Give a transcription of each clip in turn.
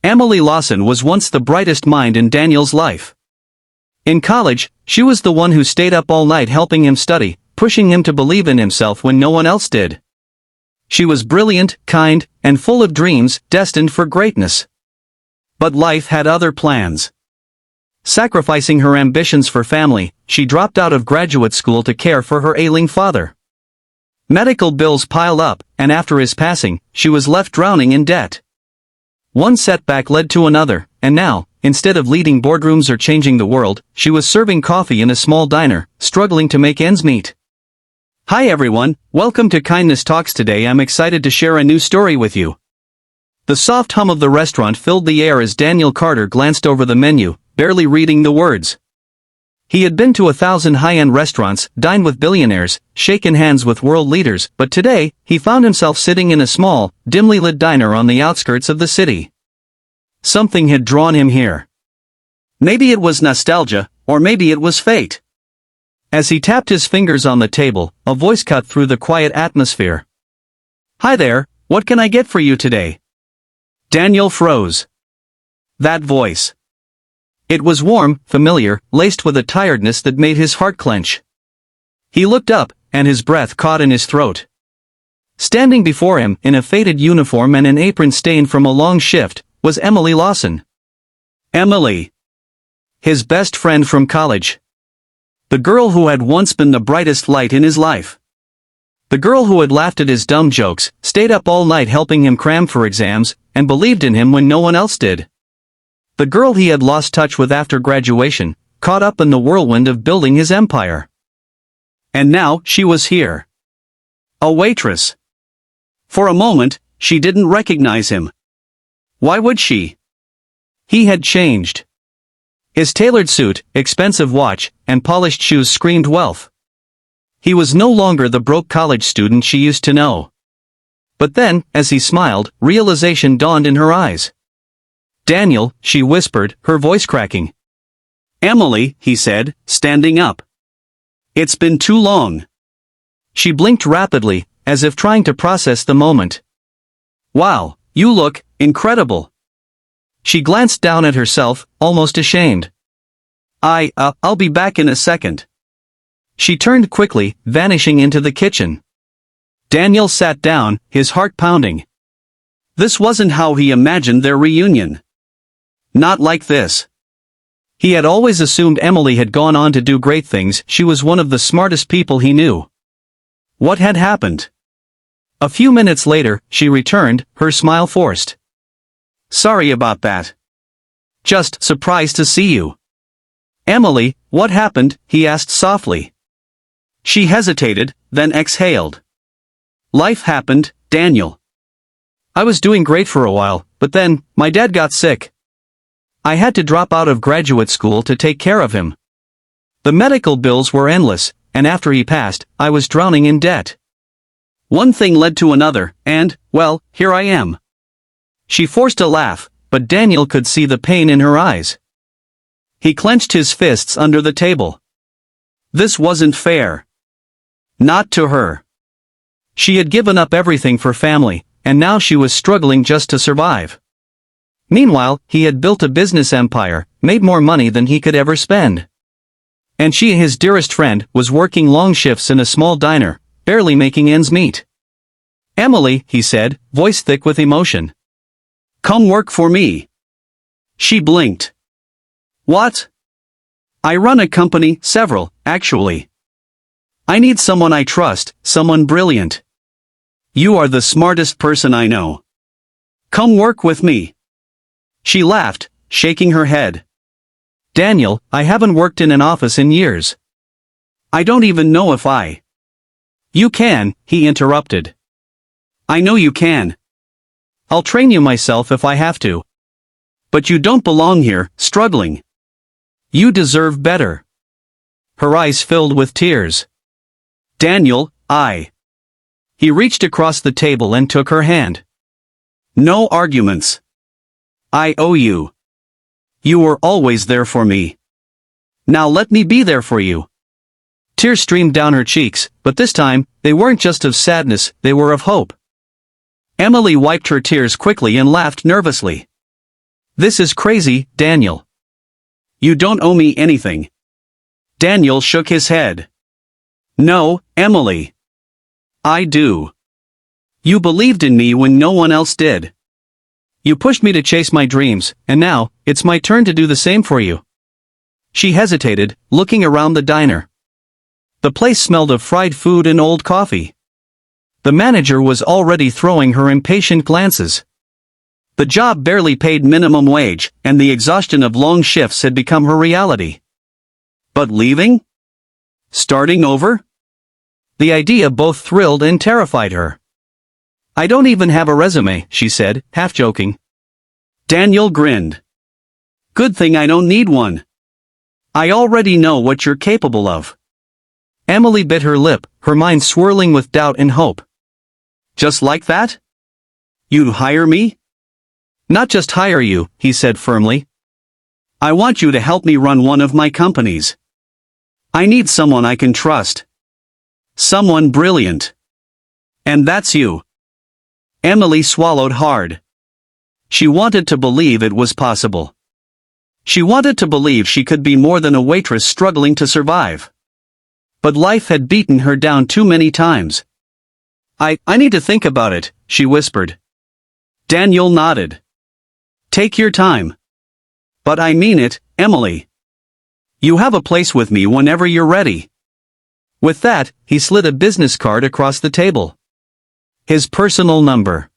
Emily Lawson was once the brightest mind in Daniel's life. In college, she was the one who stayed up all night helping him study, pushing him to believe in himself when no one else did. She was brilliant, kind, and full of dreams, destined for greatness. But life had other plans. Sacrificing her ambitions for family, she dropped out of graduate school to care for her ailing father. Medical bills piled up, and after his passing, she was left drowning in debt. One setback led to another, and now, instead of leading boardrooms or changing the world, she was serving coffee in a small diner, struggling to make ends meet. Hi everyone, welcome to Kindness Talks. Today I'm excited to share a new story with you. The soft hum of the restaurant filled the air as Daniel Carter glanced over the menu, barely reading the words. He had been to 1,000 high-end restaurants, dined with billionaires, shaken hands with world leaders, but today, he found himself sitting in a small, dimly lit diner on the outskirts of the city. Something had drawn him here. Maybe it was nostalgia, or maybe it was fate. As he tapped his fingers on the table, a voice cut through the quiet atmosphere. "Hi there, what can I get for you today?" Daniel froze. That voice. It was warm, familiar, laced with a tiredness that made his heart clench. He looked up, and his breath caught in his throat. Standing before him, in a faded uniform and an apron stained from a long shift, was Emily Lawson. Emily. His best friend from college. The girl who had once been the brightest light in his life. The girl who had laughed at his dumb jokes, stayed up all night helping him cram for exams, and believed in him when no one else did. The girl he had lost touch with after graduation, caught up in the whirlwind of building his empire. And now, she was here. A waitress. For a moment, she didn't recognize him. Why would she? He had changed. His tailored suit, expensive watch, and polished shoes screamed wealth. He was no longer the broke college student she used to know. But then, as he smiled, realization dawned in her eyes. "Daniel," she whispered, her voice cracking. "Emily," he said, standing up. "It's been too long." She blinked rapidly, as if trying to process the moment. "Wow, you look incredible." She glanced down at herself, almost ashamed. I'll be back in a second." She turned quickly, vanishing into the kitchen. Daniel sat down, his heart pounding. This wasn't how he imagined their reunion. Not like this. He had always assumed Emily had gone on to do great things. She was one of the smartest people he knew. What had happened? A few minutes later, she returned, her smile forced. "Sorry about that. Just surprised to see you." "Emily, what happened?" he asked softly. She hesitated, then exhaled. "Life happened, Daniel. I was doing great for a while, but then, my dad got sick. I had to drop out of graduate school to take care of him. The medical bills were endless, and after he passed, I was drowning in debt. One thing led to another, and, well, here I am." She forced a laugh, but Daniel could see the pain in her eyes. He clenched his fists under the table. This wasn't fair. Not to her. She had given up everything for family, and now she was struggling just to survive. Meanwhile, he had built a business empire, made more money than he could ever spend. And she, his dearest friend, was working long shifts in a small diner, barely making ends meet. "Emily," he said, voice thick with emotion. "Come work for me." She blinked. "What?" "I run a company, several, actually. I need someone I trust, someone brilliant. You are the smartest person I know. Come work with me." She laughed, shaking her head. "Daniel, I haven't worked in an office in years. I don't even know if I—" "You can," he interrupted. "I know you can. I'll train you myself if I have to. But you don't belong here, struggling. You deserve better." Her eyes filled with tears. "Daniel, He reached across the table and took her hand. "No arguments. I owe you. You were always there for me. Now let me be there for you." Tears streamed down her cheeks, but this time, they weren't just of sadness, they were of hope. Emily wiped her tears quickly and laughed nervously. This is crazy, Daniel. You don't owe me anything. Daniel shook his head. No, Emily. I do. You believed in me when no one else did. You pushed me to chase my dreams, and now, it's my turn to do the same for you. She hesitated, looking around the diner. The place smelled of fried food and old coffee. The manager was already throwing her impatient glances. The job barely paid minimum wage, and the exhaustion of long shifts had become her reality. But leaving? Starting over? The idea both thrilled and terrified her. I don't even have a resume, she said, half joking. Daniel grinned. Good thing I don't need one. I already know what you're capable of. Emily bit her lip, her mind swirling with doubt and hope. Just like that? You'd hire me? Not just hire you, he said firmly. I want you to help me run one of my companies. I need someone I can trust. Someone brilliant. And that's you. Emily swallowed hard. She wanted to believe it was possible. She wanted to believe she could be more than a waitress struggling to survive. But life had beaten her down too many times. I need to think about it, she whispered. Daniel nodded. Take your time. But I mean it, Emily. You have a place with me whenever you're ready. With that, he slid a business card across the table. His personal number.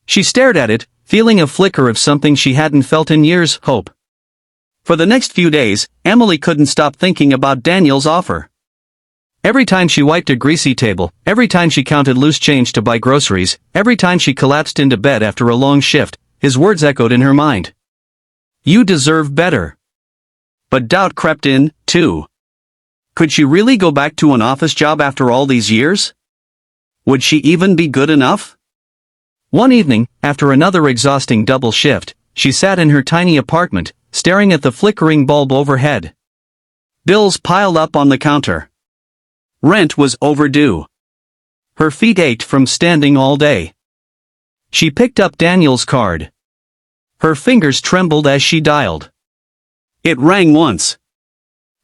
She stared at it, feeling a flicker of something she hadn't felt in years, hope. For the next few days, Emily couldn't stop thinking about Daniel's offer. Every time she wiped a greasy table, every time she counted loose change to buy groceries, every time she collapsed into bed after a long shift, his words echoed in her mind. You deserve better. But doubt crept in, too. Could she really go back to an office job after all these years? Would she even be good enough? One evening, after another exhausting double shift, she sat in her tiny apartment, staring at the flickering bulb overhead. Bills piled up on the counter. Rent was overdue. Her feet ached from standing all day. She picked up Daniel's card. Her fingers trembled as she dialed. It rang once.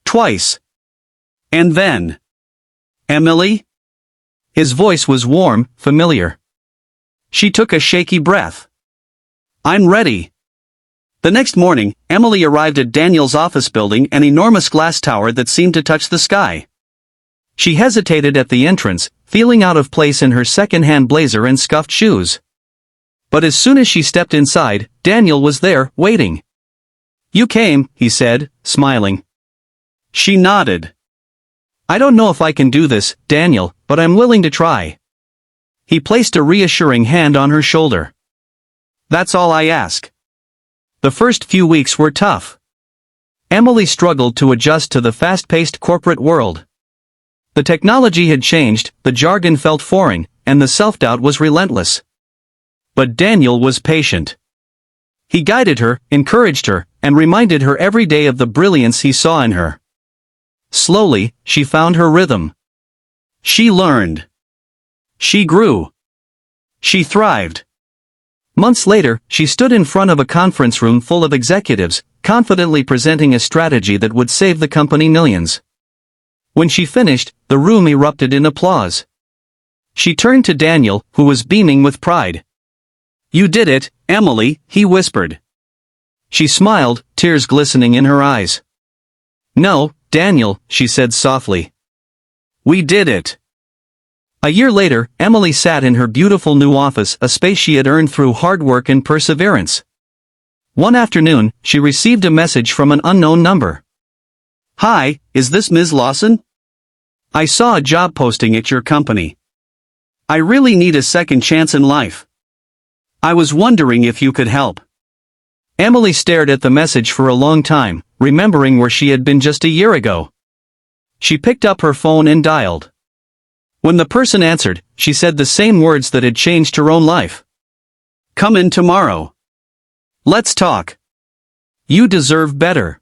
Twice. And then. Emily? His voice was warm, familiar. She took a shaky breath. I'm ready. The next morning, Emily arrived at Daniel's office building, an enormous glass tower that seemed to touch the sky. She hesitated at the entrance, feeling out of place in her second-hand blazer and scuffed shoes. But as soon as she stepped inside, Daniel was there, waiting. You came, he said, smiling. She nodded. I don't know if I can do this, Daniel, but I'm willing to try. He placed a reassuring hand on her shoulder. That's all I ask. The first few weeks were tough. Emily struggled to adjust to the fast-paced corporate world. The technology had changed, the jargon felt foreign, and the self-doubt was relentless. But Daniel was patient. He guided her, encouraged her, and reminded her every day of the brilliance he saw in her. Slowly, she found her rhythm. She learned. She grew. She thrived. Months later, she stood in front of a conference room full of executives, confidently presenting a strategy that would save the company millions. When she finished, the room erupted in applause. She turned to Daniel, who was beaming with pride. You did it, Emily, he whispered. She smiled, tears glistening in her eyes. No, Daniel, she said softly. We did it. A year later, Emily sat in her beautiful new office, a space she had earned through hard work and perseverance. One afternoon, she received a message from an unknown number. Hi, is this Ms. Lawson? I saw a job posting at your company. I really need a second chance in life. I was wondering if you could help. Emily stared at the message for a long time, remembering where she had been just a year ago. She picked up her phone and dialed. When the person answered, she said the same words that had changed her own life. Come in tomorrow. Let's talk. You deserve better.